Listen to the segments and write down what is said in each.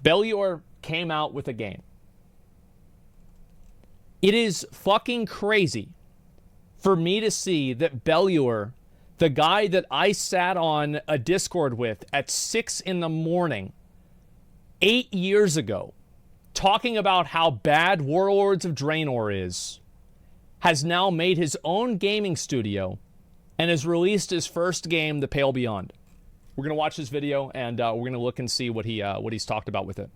Bellular came out with a game. It is fucking crazy for me to see that Bellular, the guy that I sat on a Discord with at 6 in the morning, 8 years ago, talking about how bad Warlords of Draenor is, has now made his own gaming studio and has released his first game, The Pale Beyond. We're going to watch this video, and we're going to look and see what he's talked about with it.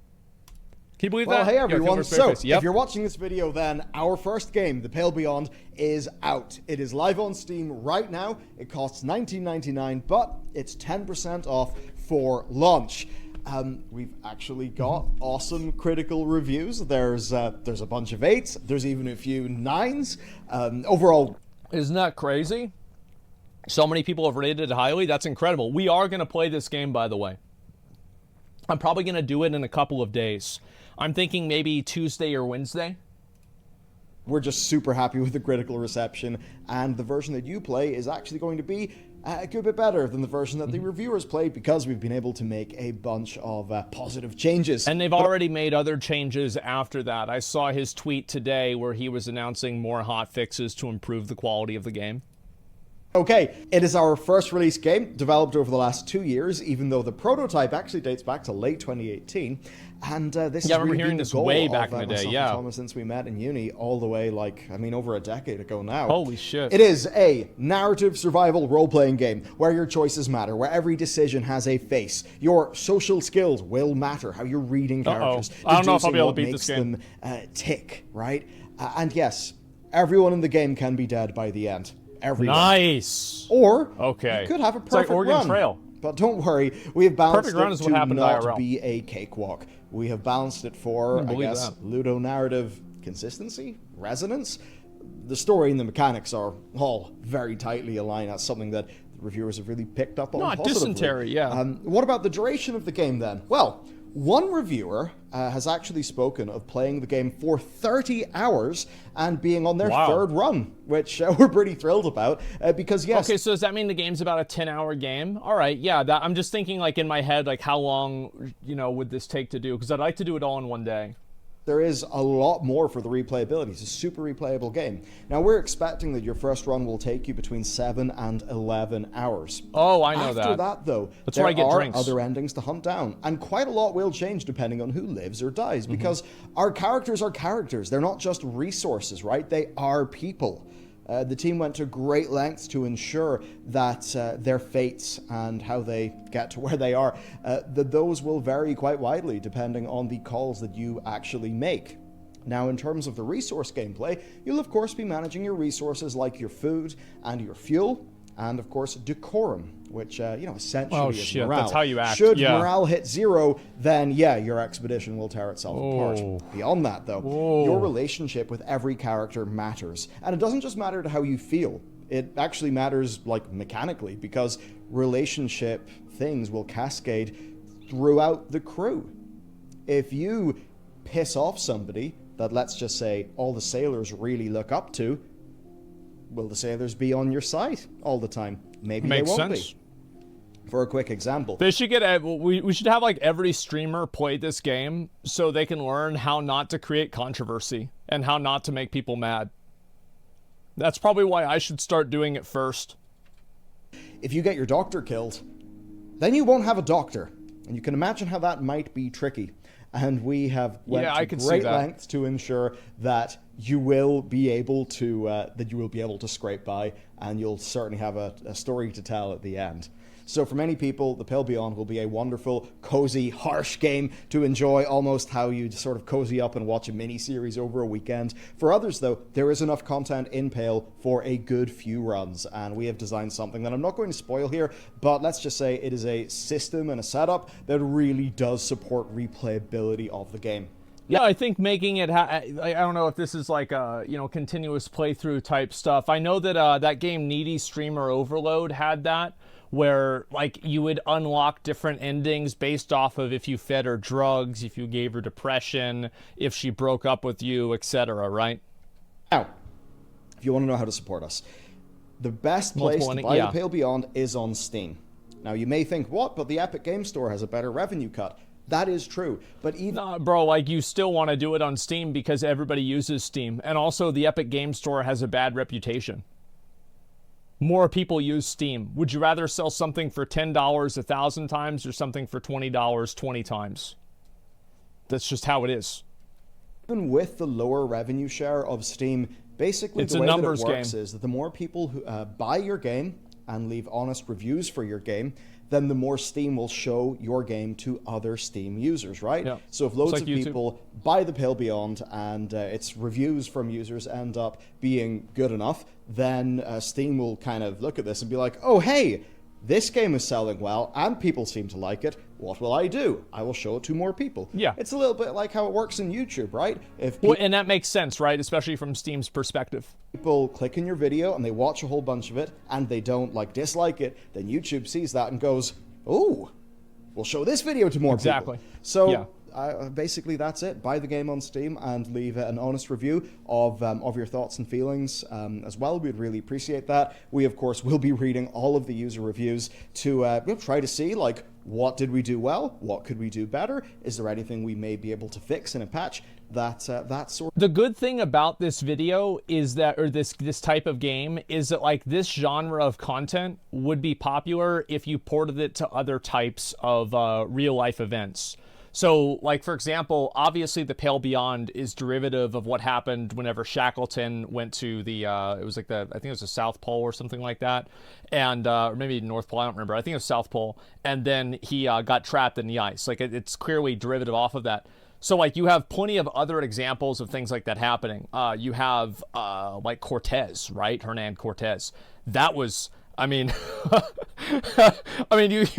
Can you believe that? Well, hey everyone, so Yep. if you're watching this video, then our first game, The Pale Beyond, is out. It is live on Steam right now. It costs $19.99, but it's 10% off for launch. We've actually got awesome critical reviews. There's a bunch of 8s. There's even a few 9s. Overall, isn't that crazy? So many people have rated it highly. That's incredible. We are going to play this game, by the way. I'm probably going to do it in a couple of days. I'm thinking maybe Tuesday or Wednesday. We're just super happy with the critical reception, and the version that you play is actually going to be a good bit better than the version that the reviewers played, because we've been able to make a bunch of positive changes. And they've already made other changes after that. I saw his tweet today where he was announcing more hot fixes to improve the quality of the game. Okay, it is our first release game, developed over the last 2 years, even though the prototype actually dates back to late 2018. And this is really hearing the this goal way back in the day, myself yeah. and Thomas, since we met in uni, all the way, over a decade ago now. Holy shit. It is a narrative survival role-playing game where your choices matter, where every decision has a face. Your social skills will matter, how you're reading characters. I don't know if I'll be able to what beat makes this game. them tick, right? And yes, everyone in the game can be dead by the end. Everyone. Nice. Or okay. you could have a It's like perfect Oregon run. Trail. But don't worry, we have balanced Perfect run it is what to happened not IRL. be a cakewalk. We have balanced it for, I guess, that. ludonarrative consistency, resonance. The story and the mechanics are all very tightly aligned. That's something that the reviewers have really picked up on positively. Dysentery, yeah. What about the duration of the game then? Well, one reviewer has actually spoken of playing the game for 30 hours and being on their third run, which we're pretty thrilled about, because yes. Okay, so does that mean the game's about a 10-hour game? All right, yeah, I'm just thinking, like, in my head, like, how long, would this take to do? Because I'd like to do it all in one day. There is a lot more for the replayability. It's a super replayable game. Now, we're expecting that your first run will take you between 7 and 11 hours. Oh, I know that. After that, though, That's there where I get are drinks. other endings to hunt down. And quite a lot will change depending on who lives or dies, because our characters are characters. They're not just resources, right? They are people. The team went to great lengths to ensure that their fates and how they get to where they are, that those will vary quite widely depending on the calls that you actually make. Now, in terms of the resource gameplay, you'll of course be managing your resources like your food and your fuel, and of course decorum, which essentially is morale. That's how you act. Should morale hit 0, then yeah, your expedition will tear itself apart. Beyond that, though, your relationship with every character matters, and it doesn't just matter to how you feel. It actually matters, like, mechanically, because relationship things will cascade throughout the crew. If you piss off somebody that, let's just say, all the sailors really look up to, will the sailors be on your side all the time? Maybe they won't be. For a quick example, they should get we should have, like, every streamer play this game so they can learn how not to create controversy and how not to make people mad. That's probably why I should start doing it first. If you get your doctor killed, then you won't have a doctor, and you can imagine how that might be tricky. And we have went to great lengths to ensure that you will be able to scrape by, and you'll certainly have a story to tell at the end. So for many people, The Pale Beyond will be a wonderful, cozy, harsh game to enjoy, almost how you'd sort of cozy up and watch a mini-series over a weekend. For others, though, there is enough content in Pale for a good few runs, and we have designed something that I'm not going to spoil here, but let's just say it is a system and a setup that really does support replayability of the game. Yeah, I think making it, I don't know if this is like a, continuous playthrough type stuff. I know that that game Needy Streamer Overload had that, where, like, you would unlock different endings based off of if you fed her drugs, if you gave her depression, if she broke up with you, etc., right? Now, if you want to know how to support us, the best place to buy The Pale Beyond is on Steam. Now, you may think, what? But the Epic Game Store has a better revenue cut. That is true. But even... Nah, bro, like, you still want to do it on Steam because everybody uses Steam. And also, the Epic Game Store has a bad reputation. More people use Steam. Would you rather sell something for $10 1,000 times or something for $20 20 times? That's just how it is. Even with the lower revenue share of Steam, basically the way that it works is that the more people who buy your game and leave honest reviews for your game, then the more Steam will show your game to other Steam users, right? Yeah. So if loads of people buy The Pale Beyond and its reviews from users end up being good enough, then Steam will kind of look at this and be like, oh, hey, this game is selling well and people seem to like it. What will I do? I will show it to more people. Yeah. It's a little bit like how it works in YouTube, right? Well, and that makes sense, right? Especially from Steam's perspective. People click on your video and they watch a whole bunch of it and they don't dislike it, then YouTube sees that and goes, oh, we'll show this video to more people. So yeah. Basically that's it. Buy the game on Steam and leave an honest review of your thoughts and feelings as well. We'd really appreciate that. We, of course, will be reading all of the user reviews to try to see, what did we do well? What could we do better? Is there anything we may be able to fix in a patch? That sort. The good thing about this video is that, or this type of game, is that this genre of content would be popular if you ported it to other types of real life events. So, for example, obviously the Pale Beyond is derivative of what happened whenever Shackleton went to the, it was I think it was the South Pole or something like that, and, or maybe North Pole, I don't remember, I think it was South Pole, and then he got trapped in the ice. It's clearly derivative off of that. So, you have plenty of other examples of things like that happening. You have, Cortez, right? Hernan Cortez. That was... you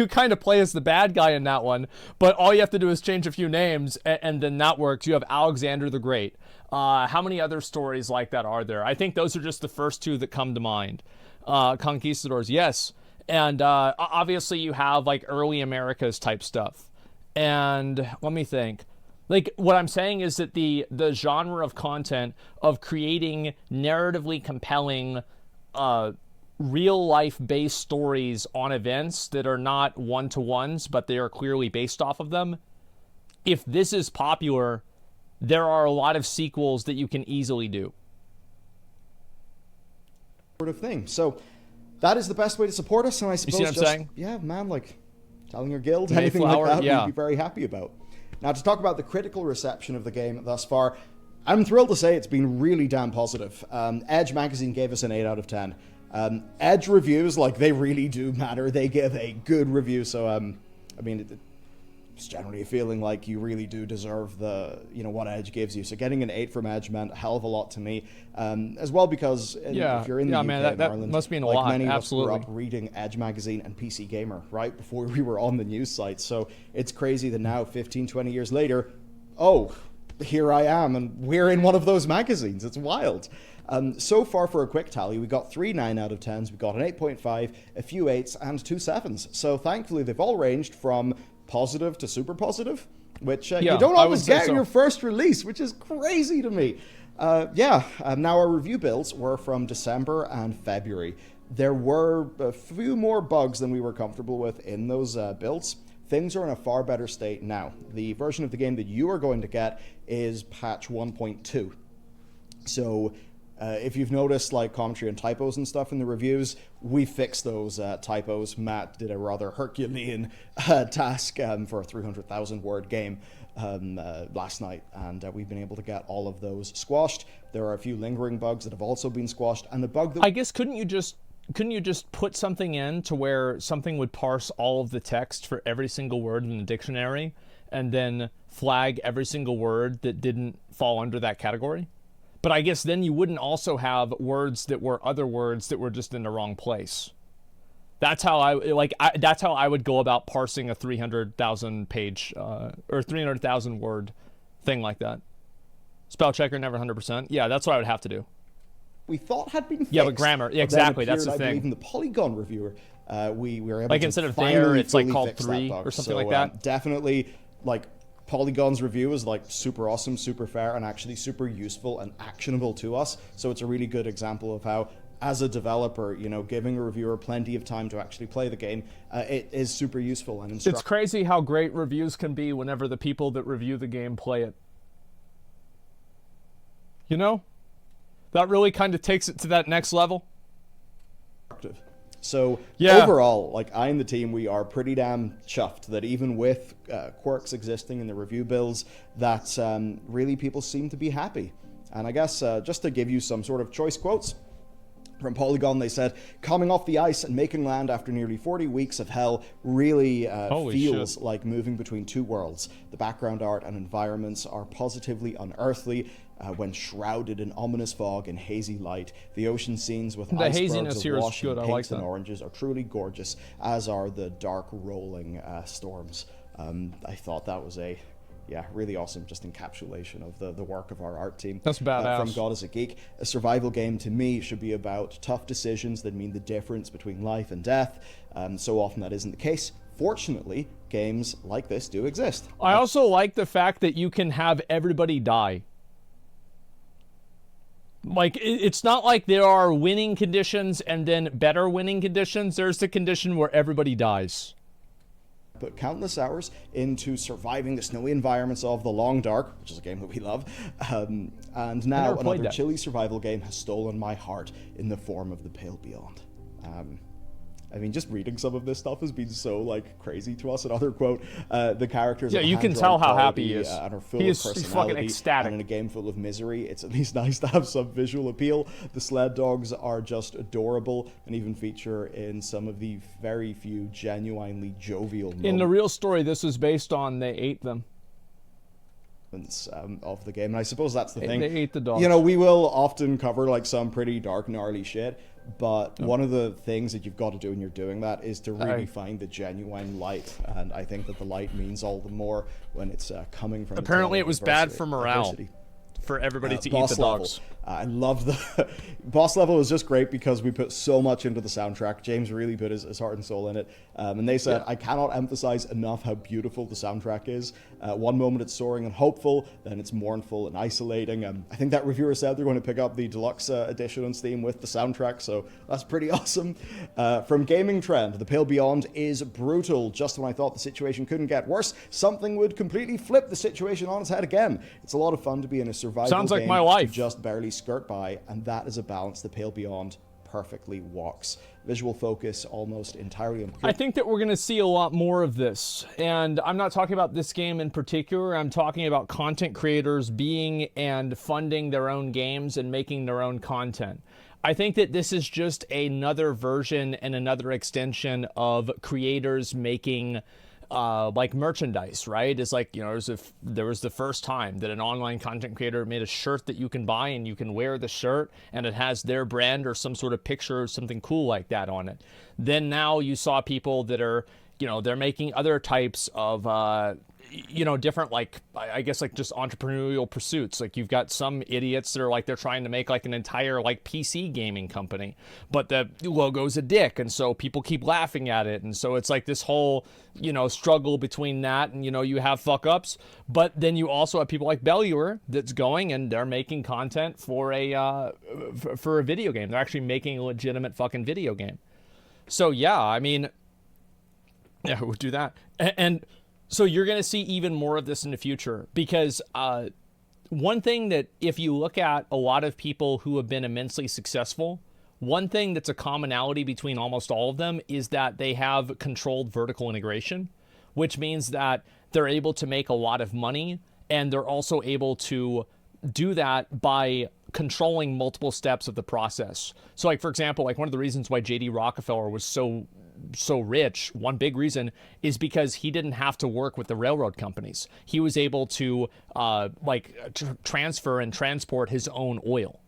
kind of play as the bad guy in that one, but all you have to do is change a few names, and then that works. You have Alexander the Great. How many other stories like that are there? I think those are just the first two that come to mind. Conquistadors, yes. And obviously you have, early Americas type stuff. And let me think. What I'm saying is that the genre of content of creating narratively compelling real life based stories on events that are not one-to-ones, but they are clearly based off of them. If this is popular, there are a lot of sequels that you can easily do. Sort of thing. So that is the best way to support us, and I suppose you see what I'm saying? Yeah, man, telling your guild, anything like that, yeah. We'd be very happy about. Now, to talk about the critical reception of the game thus far, I'm thrilled to say it's been really damn positive. Edge magazine gave us an 8 out of 10. Edge reviews, they really do matter. They give a good review, so, it's generally a feeling like you really do deserve what Edge gives you. So getting an 8 from Edge meant a hell of a lot to me, as well, because if you're in the UK and Ireland, must mean a lot. Many Absolutely. of us grew up reading Edge magazine and PC Gamer, right, before we were on the news site. So it's crazy that now, 15, 20 years later, here I am, and we're in one of those magazines. It's wild. So far, for a quick tally, we got 3 9 out of 10s, we got an 8.5, a few 8s, and 2 7s. So thankfully, they've all ranged from positive to super positive, which you don't always get in your first release, which is crazy to me. Now our review builds were from December and February. There were a few more bugs than we were comfortable with in those builds. Things are in a far better state now. The version of the game that you are going to get is patch 1.2. So if you've noticed commentary and typos and stuff in the reviews, we fixed those typos. Matt did a rather Herculean task for a 300,000 word game last night, and we've been able to get all of those squashed. There are a few lingering bugs that have also been squashed, and the bug that... I guess couldn't you just put something in to where something would parse all of the text for every single word in the dictionary and then flag every single word that didn't fall under that category? But I guess then you wouldn't also have words that were other words that were just in the wrong place. That's how that's how I would go about parsing a 300,000 page or 300,000 word thing like that. Spell checker never 100%. Yeah, that's what I would have to do. We thought had been fixed. Yeah, but grammar. Yeah, exactly. That's the thing. Even the Polygon reviewer, we were able to instead of there, it's called 3 bug, or something like that. Definitely, Polygon's review is super awesome, super fair, and actually super useful and actionable to us. So it's a really good example of how as a developer, giving a reviewer plenty of time to actually play the game, it is super useful and instructive. It's crazy how great reviews can be whenever the people that review the game play it. That really kind of takes it to that next level. So overall, I and the team, we are pretty damn chuffed that even with quirks existing in the review builds, that really people seem to be happy. And I guess just to give you some sort of choice quotes from Polygon, they said, "Coming off the ice and making land after nearly 40 weeks of hell really feels like moving between two worlds. The background art and environments are positively unearthly. When shrouded in ominous fog and hazy light, the ocean scenes with icebergs awash in pinks and oranges are truly gorgeous, as are the dark rolling storms." I thought that was a really awesome just encapsulation of the work of our art team. That's badass. From God is a Geek, a survival game to me should be about tough decisions that mean the difference between life and death. So often that isn't the case. Fortunately, games like this do exist. I also like the fact that you can have everybody die. It's not like there are winning conditions and then better winning conditions. There's the condition where everybody dies. Put countless hours into surviving the snowy environments of The Long Dark, which is a game that we love, and now another chilly survival game has stolen my heart in the form of The Pale Beyond. Just reading some of this stuff has been so crazy to us. Another quote: "The characters, you can tell how happy he is. And are full of personality. He's fucking ecstatic. And in a game full of misery, it's at least nice to have some visual appeal. The sled dogs are just adorable, and even feature in some of the very few genuinely jovial moments." In the real story, this was based on they ate them. Of the game, and I suppose that's the thing. They ate the dogs. We will often cover some pretty dark, gnarly shit, but one of the things that you've got to do when you're doing that is to really find the genuine light, and I think that the light means all the more when it's coming from. Apparently, it was bad for morale. For everybody to eat the dogs. I loved the boss level. Was just great because we put so much into the soundtrack. James really put his heart and soul in it, and they said, "I cannot emphasize enough how beautiful the soundtrack is. One moment it's soaring and hopeful, then it's mournful and isolating." I think that reviewer said they're going to pick up the deluxe edition on Steam with the soundtrack, so that's pretty awesome. From Gaming Trend, The Pale Beyond is brutal. Just when I thought the situation couldn't get worse, something would completely flip the situation on its head again. It's a lot of fun to be in a survival game my life. to just barely skirt by, and that is a balance The Pale Beyond perfectly walks. Visual focus almost entirely on. I think that we're going to see a lot more of this, and I'm not talking about this game in particular. I'm talking about content creators being and funding their own games and making their own content. I think that this is just another version and another extension of creators making merchandise, right? It's there was the first time that an online content creator made a shirt that you can buy and you can wear the shirt and it has their brand or some sort of picture or something cool like that on it. Then now you saw people that are, they're making other types of, different, just entrepreneurial pursuits. You've got some idiots that are they're trying to make an entire PC gaming company, but the logo's a dick, and so people keep laughing at it, and so it's this whole struggle between that, and you have fuck ups, but then you also have people like Bellular that's going and they're making content for a video game. They're actually making a legitimate fucking video game. So yeah, we'll do that, and so you're going to see even more of this in the future, because one thing that if you look at a lot of people who have been immensely successful, one thing that's a commonality between almost all of them is that they have controlled vertical integration, which means that they're able to make a lot of money, and they're also able to do that by controlling multiple steps of the process. So for example, one of the reasons why J.D. Rockefeller was so rich, one big reason is because he didn't have to work with the railroad companies. He was able to transfer and transport his own oil.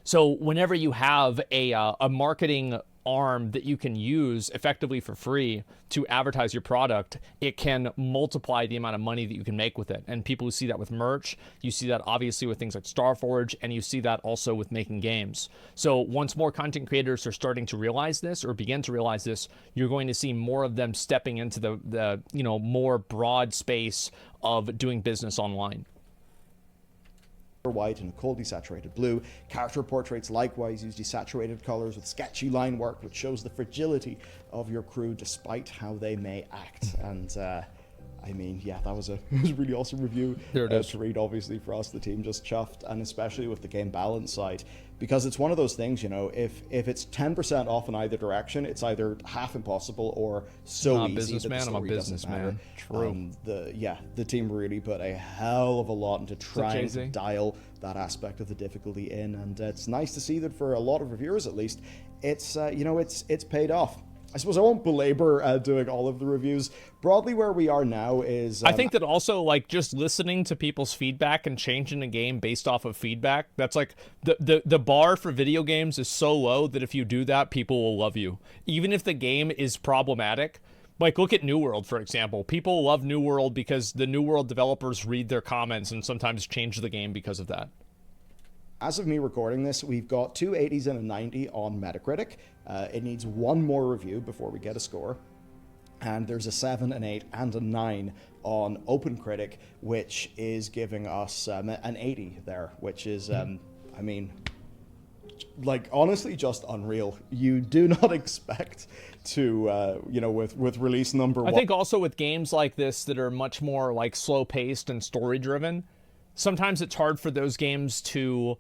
So whenever you have a marketing arm that you can use effectively for free to advertise your product, it can multiply the amount of money that you can make with it. And people who see that with merch, you see that obviously with things like Starforge, and you see that also with making games. So once more content creators are starting to realize this or begin to realize this, you're going to see more of them stepping into the more broad space of doing business online. white and a cold desaturated blue. Character portraits likewise use desaturated colors with sketchy line work, which shows the fragility of your crew despite how they may act. And I mean, yeah, that was a really awesome review to read, obviously, for us. The team just chuffed, and especially with the game balance side, because it's one of those things, you know, if it's 10% off in either direction, it's either half impossible or so easy that the story doesn't matter. True. The team really put a hell of a lot into trying to dial that aspect of the difficulty in, and it's nice to see that for a lot of reviewers, at least, it's it's paid off. I suppose I won't belabor doing all of the reviews. Broadly, where we are now is... I think that also, like, just listening to people's feedback and changing the game based off of feedback, that's like, the bar for video games is so low that if you do that, people will love you. Even if the game is problematic. Like, look at New World, for example. People love New World because the New World developers read their comments and sometimes change the game because of that. As of me recording this, we've got 2 80s and a 90 on Metacritic. It needs one more review before we get a score. And there's a 7, an 8, and a 9 on OpenCritic, which is giving us an 80 there, which is, I mean, like, honestly, just unreal. You do not expect to, with release number 1. I think also with games like this that are much more, like, slow-paced and story-driven, sometimes it's hard for those games to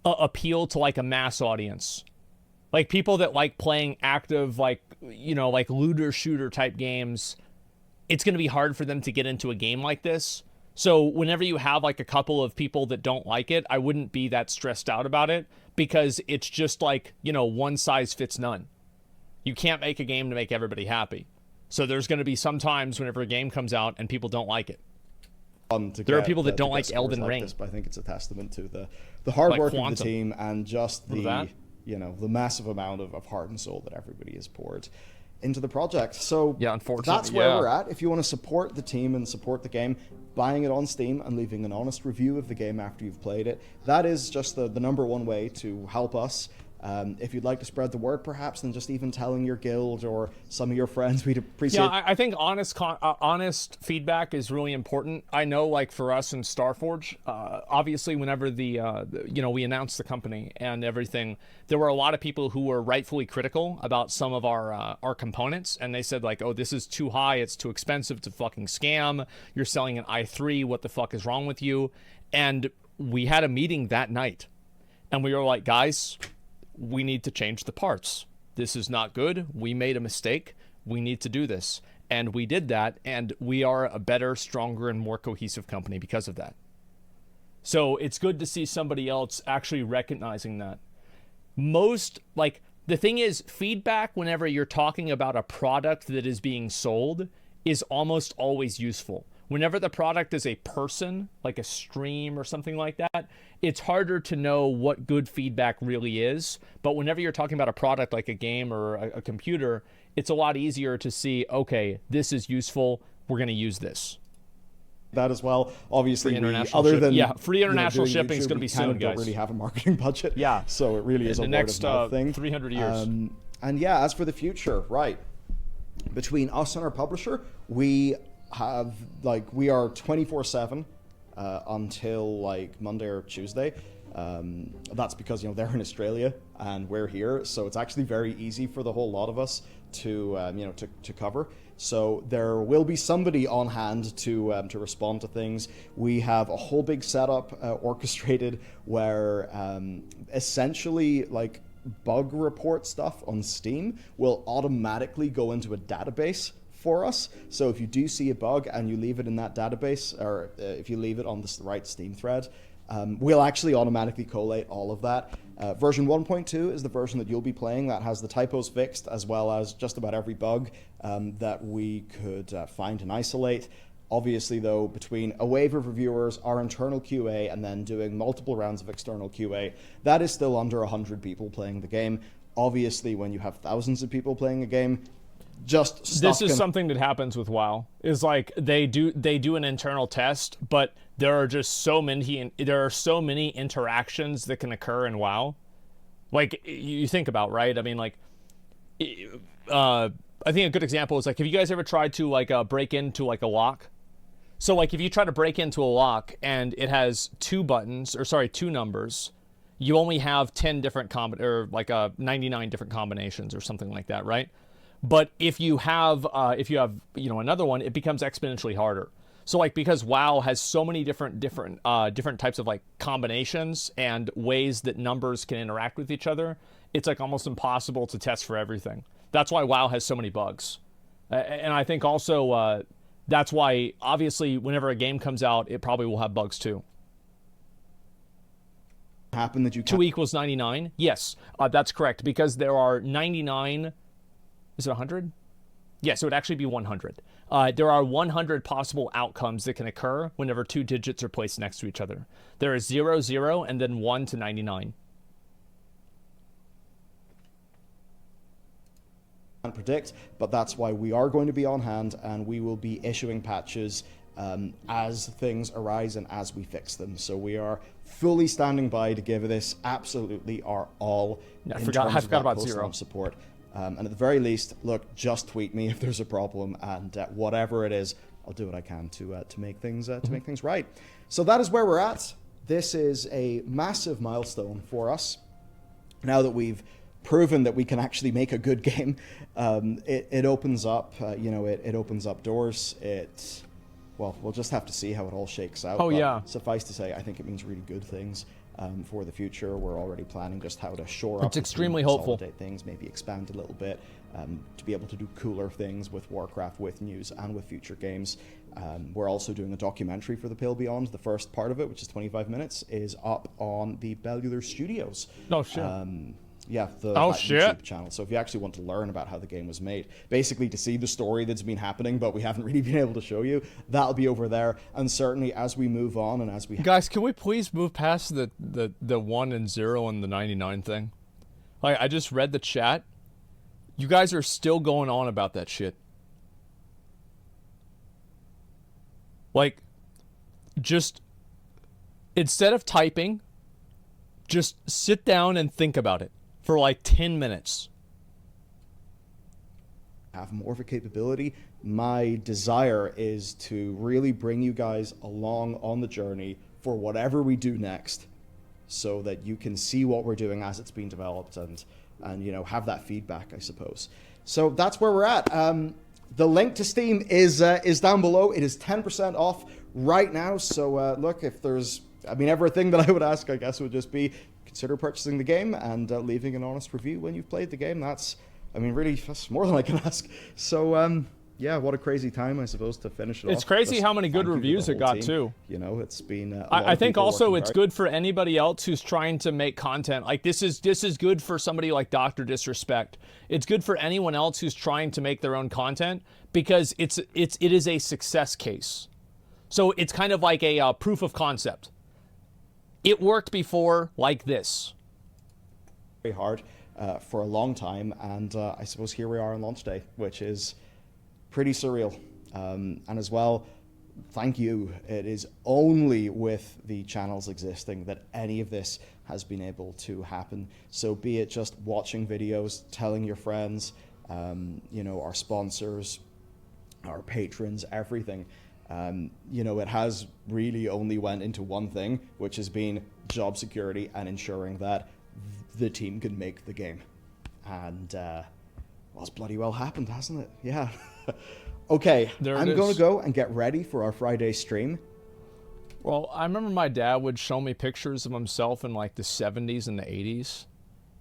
appeal to, like, a mass audience. Like, people that like playing active, like, like looter shooter type games, it's going to be hard for them to get into a game like this. So whenever you have, like, a couple of people that don't like it, I wouldn't be that stressed out about it, because it's just like, one size fits none. You can't make a game to make everybody happy. So there's going to be some times whenever a game comes out and people don't like it. There are people that don't like Elden Ring. But I think it's a testament to the hard work of the team and just the massive amount of heart and soul that everybody has poured into the project. So yeah, unfortunately, that's where we're at. If you want to support the team and support the game, buying it on Steam and leaving an honest review of the game after you've played it, that is just the number one way to help us. If you'd like to spread the word, perhaps, then just even telling your guild or some of your friends, we'd appreciate. Yeah, I think honest feedback is really important. I know, like, for us in Starforge, obviously, whenever we announced the company and everything, there were a lot of people who were rightfully critical about some of our components, and they said, like, oh, this is too high, it's too expensive, it's a fucking scam, you're selling an i3, what the fuck is wrong with you? And we had a meeting that night, and we were like, guys, we need to change the parts. This is not good. We made a mistake. We need to do this. And we did that, and we are a better, stronger, and more cohesive company because of that. So it's good to see somebody else actually recognizing that. The thing is, feedback whenever you're talking about a product that is being sold is almost always useful. Whenever the product is a person, like a stream or something like that, it's harder to know what good feedback really is. But whenever you're talking about a product like a game or a computer, it's a lot easier to see, okay, this is useful, we're going to use this. That as well, obviously, free international shipping is going to be soon, guys. We don't really have a marketing budget, so it really is a next word of mouth thing. 300 years. And yeah, as for the future, right, between us and our publisher, we are 24/7 until like Monday or Tuesday. That's because they're in Australia and we're here, so it's actually very easy for the whole lot of us to cover. So there will be somebody on hand to respond to things. We have a whole big setup orchestrated where essentially, like, bug report stuff on Steam will automatically go into a database for us. So if you do see a bug and you leave it in that database, or if you leave it on the right Steam thread, we'll actually automatically collate all of that. Version 1.2 is the version that you'll be playing that has the typos fixed, as well as just about every bug that we could find and isolate. Obviously, though, between a wave of reviewers, our internal QA, and then doing multiple rounds of external QA, that is still under 100 people playing the game. Obviously, when you have thousands of people playing a game, this is something that happens with WoW. Is like they do an internal test, but there are so many interactions that can occur in WoW. Like, you think about, right? I mean, like, I think a good example is, like, have you guys ever tried to break into like a lock? So like if you try to break into a lock and it has two numbers, you only have 10 different or like 99 different combinations or something like that, right? But if you have another one, it becomes exponentially harder. So like because WoW has so many different types of like combinations and ways that numbers can interact with each other, it's like almost impossible to test for everything. That's why WoW has so many bugs. And I think also that's why obviously whenever a game comes out, it probably will have bugs too. Happen that you 2 equals 99? Yes, that's correct, because there are 99. Is it 100? Yes, it would actually be 100. There are 100 possible outcomes that can occur whenever two digits are placed next to each other. There is 0, 0, and then 1 to 99. Can't predict, but that's why we are going to be on hand, and we will be issuing patches as things arise and as we fix them. So we are fully standing by to give this absolutely our all. I forgot about Zero support. And at the very least, look, just tweet me if there's a problem, and whatever it is, I'll do what I can to make things make things right. So that is where we're at. This is a massive milestone for us. Now that we've proven that we can actually make a good game, it opens up, it opens up doors. Well, we'll just have to see how it all shakes out. Oh, yeah. Suffice to say, I think it means really good things for the future. We're already planning just how to shore up. It's extremely hopeful. Consolidate things, maybe expand a little bit to be able to do cooler things with Warcraft, with news, and with future games. We're also doing a documentary for The Pale Beyond. The first part of it, which is 25 minutes, is up on the Bellular Studios. Oh, shit. YouTube channel. So if you actually want to learn about how the game was made, basically to see the story that's been happening, but we haven't really been able to show you, that'll be over there. And certainly as we move on and as we... Guys, can we please move past the 1 and 0 and the 99 thing? Like, I just read the chat. You guys are still going on about that shit. Like, just... Instead of typing, just sit down and think about it for like 10 minutes. Have more of a capability. My desire is to really bring you guys along on the journey for whatever we do next, so that you can see what we're doing as it's being developed and have that feedback, I suppose. So that's where we're at. The link to Steam is down below. It is 10% off right now. So look, if there's, everything that I would ask, I guess, would just be consider purchasing the game and leaving an honest review when you've played the game. That's more than I can ask. So, yeah, what a crazy time, I suppose, to finish it off. It's crazy how many good reviews it got, too. It's been... I think also it's good for anybody else who's trying to make content. Like, this is good for somebody like Dr. Disrespect. It's good for anyone else who's trying to make their own content, because it is a success case. So it's kind of like a proof of concept. It worked before like this. Very hard for a long time, and I suppose here we are on launch day, which is pretty surreal. And as well, thank you. It is only with the channels existing that any of this has been able to happen. So be it just watching videos, telling your friends, our sponsors, our patrons, everything. It has really only went into one thing, which has been job security and ensuring that the team can make the game. And, it's bloody well happened, hasn't it? Yeah. Okay, I'm going to go and get ready for our Friday stream. Well, I remember my dad would show me pictures of himself in like the 70s and the 80s.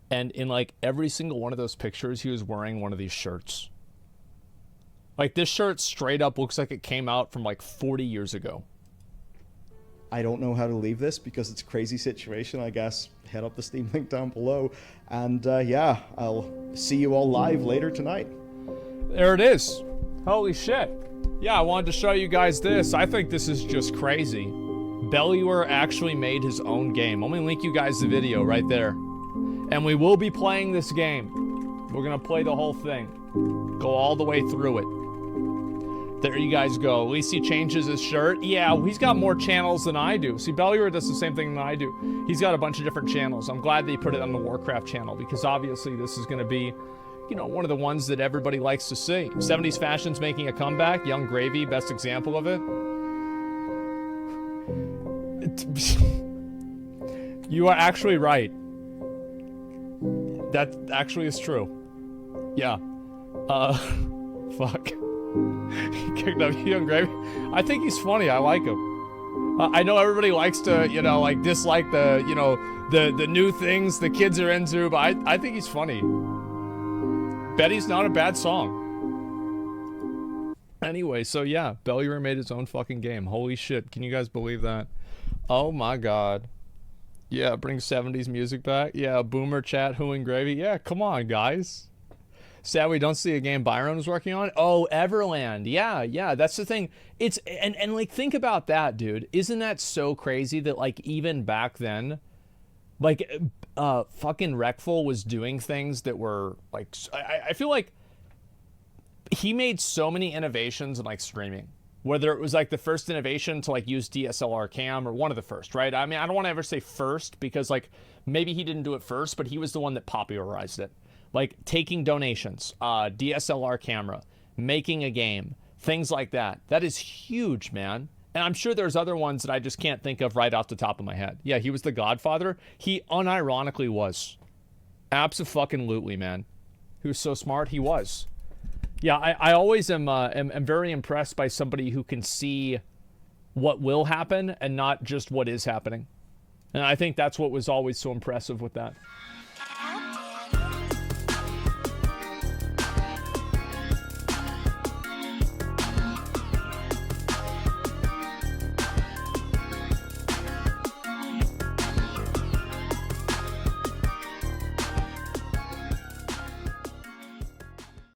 And in like every single one of those pictures, he was wearing one of these shirts. Like, this shirt straight up looks like it came out from like 40 years ago. I don't know how to leave this because it's a crazy situation, I guess. Head up the Steam link down below. And yeah, I'll see you all live later tonight. There it is. Holy shit. Yeah, I wanted to show you guys this. I think this is just crazy. Bellular actually made his own game. Let me link you guys the video right there. And we will be playing this game. We're going to play the whole thing. Go all the way through it. There you guys go. At least he changes his shirt. Yeah, he's got more channels than I do. See, Bellular does the same thing than I do. He's got a bunch of different channels. I'm glad that he put it on the Warcraft channel, because obviously this is going to be, one of the ones that everybody likes to see. 70s fashion's making a comeback. Young Gravy, best example of it. You are actually right. That actually is true. Yeah. Fuck. He kicked up Young Gravy. I think he's funny. I like him. I know everybody likes to, you know, like dislike the, you know, the new things the kids are into, but I think he's funny. Betty's not a bad song. Anyway, so yeah, Bellular made his own fucking game. Holy shit, can you guys believe that? Oh my god. Yeah, bring 70s music back. Yeah, boomer chat, who and gravy. Yeah, come on, guys. Sad we don't see a game Byron was working on. Oh, Everland. Yeah, that's the thing. It's, and like, think about that, dude. Isn't that so crazy that, like, even back then, like, fucking Wreckful was doing things that were, like, I feel like he made so many innovations in, like, streaming. Whether it was, like, the first innovation to, like, use DSLR cam, or one of the first, right? I mean, I don't want to ever say first, because, like, maybe he didn't do it first, but he was the one that popularized it. Like, taking donations, DSLR camera, making a game, things like that. That is huge, man. And I'm sure there's other ones that I just can't think of right off the top of my head. Yeah, he was the godfather. He unironically was. Abso-fucking-lutely, man. He was so smart. He was. Yeah, I always am very impressed by somebody who can see what will happen and not just what is happening. And I think that's what was always so impressive with that.